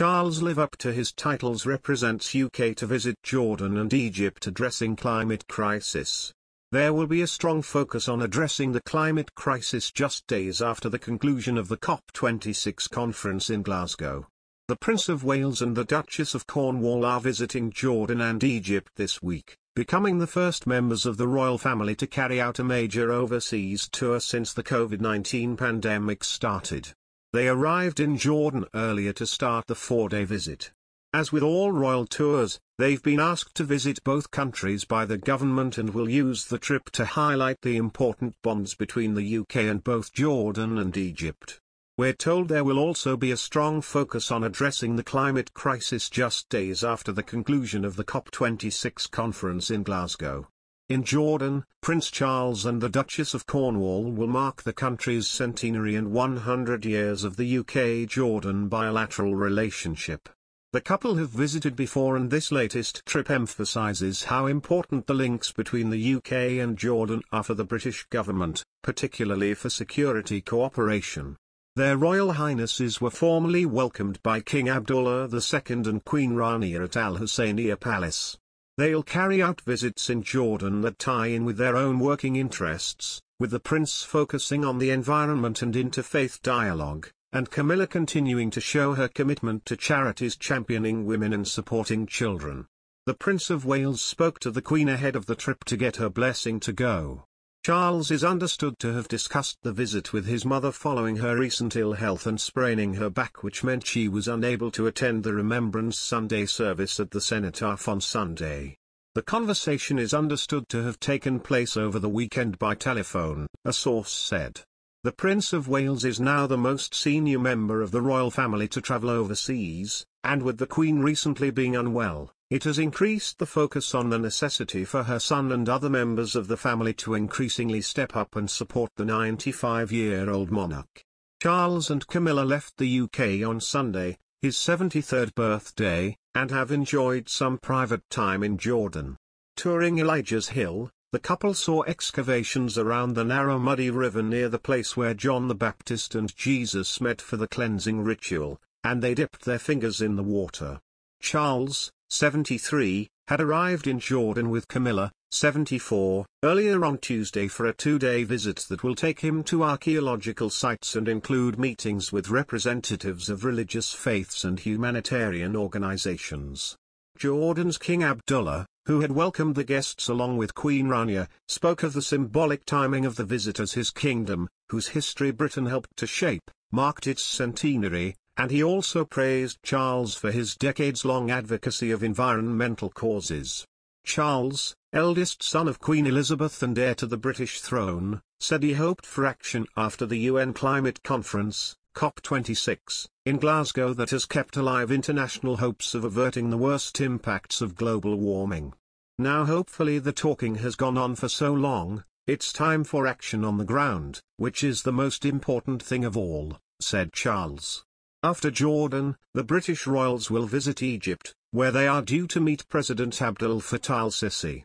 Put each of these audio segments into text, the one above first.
Charles live up to his titles represents UK to visit Jordan and Egypt addressing climate crisis. There will be a strong focus on addressing the climate crisis just days after the conclusion of the COP26 conference in Glasgow. The Prince of Wales and the Duchess of Cornwall are visiting Jordan and Egypt this week, becoming the first members of the royal family to carry out a major overseas tour since the COVID-19 pandemic started. They arrived in Jordan earlier to start the 4-day visit. As with all royal tours, they've been asked to visit both countries by the government and will use the trip to highlight the important bonds between the UK and both Jordan and Egypt. We're told there will also be a strong focus on addressing the climate crisis just days after the conclusion of the COP26 conference in Glasgow. In Jordan, Prince Charles and the Duchess of Cornwall will mark the country's centenary and 100 years of the UK-Jordan bilateral relationship. The couple have visited before, and this latest trip emphasises how important the links between the UK and Jordan are for the British government, particularly for security cooperation. Their Royal Highnesses were formally welcomed by King Abdullah II and Queen Rania at Al Husseiniya Palace. They'll carry out visits in Jordan that tie in with their own working interests, with the Prince focusing on the environment and interfaith dialogue, and Camilla continuing to show her commitment to charities championing women and supporting children. The Prince of Wales spoke to the Queen ahead of the trip to get her blessing to go. Charles is understood to have discussed the visit with his mother following her recent ill health and spraining her back, which meant she was unable to attend the Remembrance Sunday service at the Cenotaph on Sunday. The conversation is understood to have taken place over the weekend by telephone, a source said. The Prince of Wales is now the most senior member of the royal family to travel overseas, and with the Queen recently being unwell, it has increased the focus on the necessity for her son and other members of the family to increasingly step up and support the 95-year-old monarch. Charles and Camilla left the UK on Sunday, his 73rd birthday, and have enjoyed some private time in Jordan. Touring Elijah's Hill, the couple saw excavations around the narrow muddy river near the place where John the Baptist and Jesus met for the cleansing ritual, and they dipped their fingers in the water. Charles, 73, had arrived in Jordan with Camilla, 74, earlier on Tuesday for a 2-day visit that will take him to archaeological sites and include meetings with representatives of religious faiths and humanitarian organizations. Jordan's King Abdullah, who had welcomed the guests along with Queen Rania, spoke of the symbolic timing of the visit as his kingdom, whose history Britain helped to shape, marked its centenary, and he also praised Charles for his decades-long advocacy of environmental causes. Charles, eldest son of Queen Elizabeth and heir to the British throne, said he hoped for action after the UN climate conference, COP26, in Glasgow that has kept alive international hopes of averting the worst impacts of global warming. Now hopefully the talking has gone on for so long, it's time for action on the ground, which is the most important thing of all, said Charles. After Jordan, the British royals will visit Egypt, where they are due to meet President Abdel Fattah al-Sisi.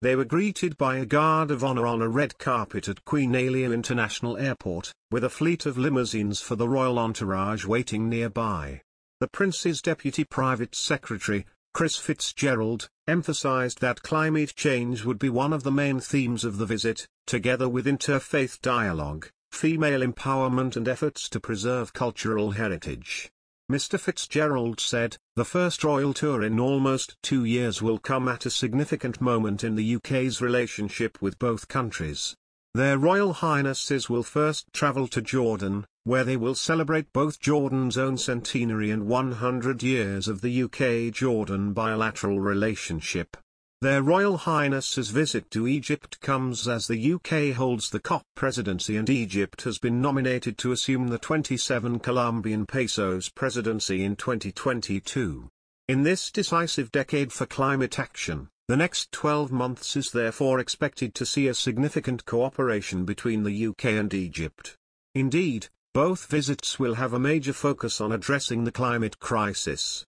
They were greeted by a guard of honor on a red carpet at Queen Alia International Airport, with a fleet of limousines for the royal entourage waiting nearby. The Prince's Deputy Private Secretary, Chris Fitzgerald, emphasized that climate change would be one of the main themes of the visit, together with interfaith dialogue, female empowerment and efforts to preserve cultural heritage. Mr. Fitzgerald said, the first royal tour in almost 2 years will come at a significant moment in the UK's relationship with both countries. Their Royal Highnesses will first travel to Jordan, where they will celebrate both Jordan's own centenary and 100 years of the UK-Jordan bilateral relationship. Their Royal Highnesses' visit to Egypt comes as the UK holds the COP presidency and Egypt has been nominated to assume the 27 Colombian pesos presidency in 2022. In this decisive decade for climate action, the next 12 months is therefore expected to see a significant cooperation between the UK and Egypt. Indeed, both visits will have a major focus on addressing the climate crisis.